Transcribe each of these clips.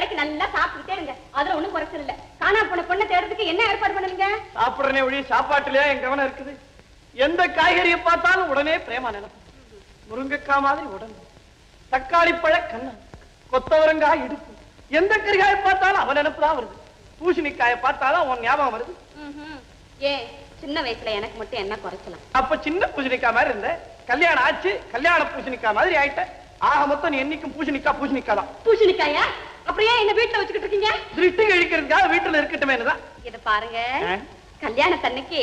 வேலைக்கு நல்லா சாப்பிட்டுட்டே இருங்க. அதுல ஒண்ணும் குறைச்சல் இல்ல. காணா போன பொண்ணை தேடுறதுக்கு என்ன ஏற்பாடு பண்ணுவீங்க? சாப்பிடுறனே ஒழி சாப்பாட்டுலயே என் கவனம் இருக்குது. எந்த காய்கறியை பார்த்தாலும் உடனே பிரேமா நினைப்பு. முருங்கைக்காய் மாதிரி உடம்பு, தக்காளி பழ கண்ணம், கொத்தவரங்காய் இடுப்பு, எந்த கறிகாயை பார்த்தாலும் அவன் நினைப்புதான் வருது. பூசணிக்காயை பார்த்தாலும் உன் ஞாபகம் வருது. ஏன் சின்ன வயசுல எனக்கு மட்டும் என்ன குறைச்சலாம்? அப்ப சின்ன பூசணிக்காய் மாதிரி இருந்த, கல்யாணம் ஆச்சு கல்யாண பூசணிக்காய் மாதிரி ஆயிட்ட. ஆக மொத்தம் நீ என்னைக்கும் பூசணிக்காய் தான். பூசணிக்காயா? அப்படியே என்ன வீட்டுல வச்சுக்கிட்டு இருக்கீங்க? திருட்டு கழிக்கிறதுக்காக வீட்டுல இருக்கட்டுமே தான். இத பாருங்க, கல்யாணத்தன்னைக்கு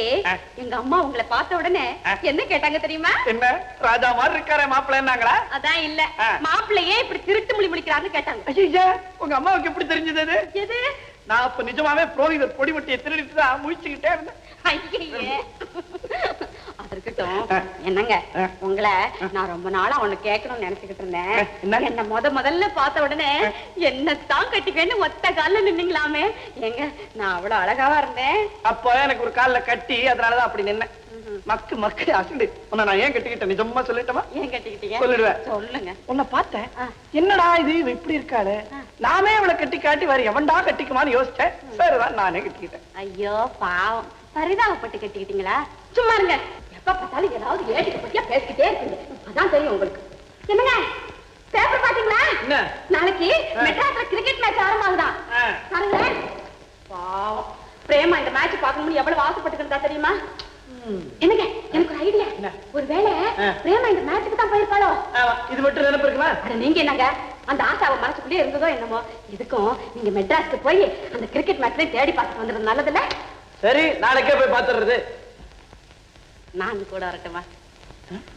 எங்க அம்மா உங்களை பார்த்த உடனே என்ன கேட்டாங்க தெரியுமா? என்ன ராஜா மாதிரி இருக்காரே மாப்பிள்ளைன்னாங்களா? அதான் இல்ல, மாப்பிள்ளையே இப்படி திருட்டு மொழி முடிக்கிறான்னு கேட்டாங்க. ஐயா, உங்க அம்மாவுக்கு எப்படி தெரிஞ்சது? எது? நான் அப்ப நிஜமாவே புரோகிதர் பொடிமட்டியை திருடிட்டு தான் முழிச்சுக்கிட்டே இருந்தேன். அது இருக்கட்டும். என்னங்க, உங்களை நான் ரொம்ப நாளா ஒண்ணு கேட்கணும்னு நினைச்சுக்கிட்டு இருந்தேன். என்ன முதல்ல பார்த்த உடனே என்னத்தான் கட்டிக்கன்னு ஒத்த கால்ல நின்னீங்களாமே. ஏங்க, நான் அவ்வளவு அழகாவா இருந்தேன். அப்ப எனக்கு ஒரு கால்ல கட்டி, அதனாலதான் அப்படி நின்னேன். மக்கு மக்கு அசடு. உன்னை நான் ஏன் கட்டிக்கிட்டேன் நிஜமா சொல்லிட்டமா? ஏன் கட்டிக்கிட்டீங்க? சொல்லிடுவேன். சொல்லுங்க. உன்னை பார்த்தேன், என்னடா இது இப்படி இருக்காளு, நானே அவளை கட்டி காட்டி வேற எவன்டா கட்டிக்குமான்னு யோசிச்சேன். சரிதான், நானே கட்டிக்கிட்டேன். ஐயோ பாவம், பரிதாபப்பட்டு கட்டிக்கிட்டீங்களா? சும்மா இருங்க. எப்ப பார்த்தாலும் ஏதாவது ஏடிக்க பத்தியா பேசிக்கிட்டே இருக்கீங்க. அதான் தெரியும் உங்களுக்கு. என்னங்க, பேப்பர் பாத்தீங்களா? நாளைக்கு மெட்ராஸ்ல கிரிக்கெட் மேட்ச் ஆரம்பமாகுதான். பாருங்க. பாவம், பிரேமா இந்த மேட்ச் பார்க்கணும்னு எவ்வளவு ஆசைப்பட்டுக்கிறதா தெரியுமா? என்னங்க, எனக்கு ஒரு ஐடியா. ஒருவேளை பிரேமா இந்த மேட்சுக்கு தான் போயிருப்பாளோ? இது மட்டும் நினைப்பு இருக்குமா? நீங்க என்னங்க, அந்த ஆசாவை மனசுக்குள்ளே இருந்ததோ என்னமோ. இதுக்கும் நீங்க மெட்ராஸ்க்கு போய் அந்த கிரிக்கெட் மேட்ச்ல தேடி பார்த்துட்டு வந்துடுறது நல்லதுல்ல? சரி, நாளைக்கே போய் பார்த்துடுறது. நான் கூட வரட்டுமா?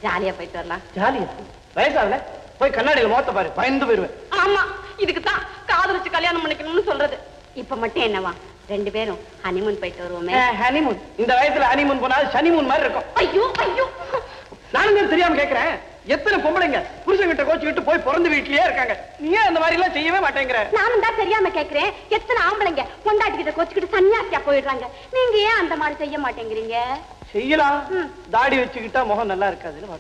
ஜாலியா போயிட்டு வரலாம். ஜாலியா? வயசாகல, போய் கண்ணாடியில மோத்த பாரு, பயந்து போயிருவேன். ஆமா, இதுக்குதான் காதலிச்சு கல்யாணம் பண்ணிக்கணும்னு சொல்றது. இப்ப மட்டும் என்னவா, ரெண்டு பேரும் ஹனிமூன் போயிட்டு வருவோமே. ஹனிமூன்? இந்த வயசுல ஹனிமூன் போனா சனிமூன் மாதிரி இருக்கும். ஐயோ ஐயோ, நானும் தெரியாம கேக்குறேன். எத்தனை பொம்பளைங்க புருஷன்கிட்ட கோச்சுக்கிட்டு போய் பிறந்த வீட்லயே இருக்காங்க. நீ ஏன் அந்த மாதிரி எல்லாம் செய்யவே மாட்டேங்கிற? நானும் தான் தெரியாம கேக்குறேன். எத்தனை ஆம்பளைங்க பொண்டாட்டிக்கிட்ட கோச்சுக்கிட்டு சன்னியாசியா போயிடுறாங்க. நீங்க ஏன் அந்த மாதிரி செய்ய மாட்டேங்கிறீங்க? செய்யலாம், தாடி வச்சுக்கிட்டா முகம் நல்லா இருக்காது.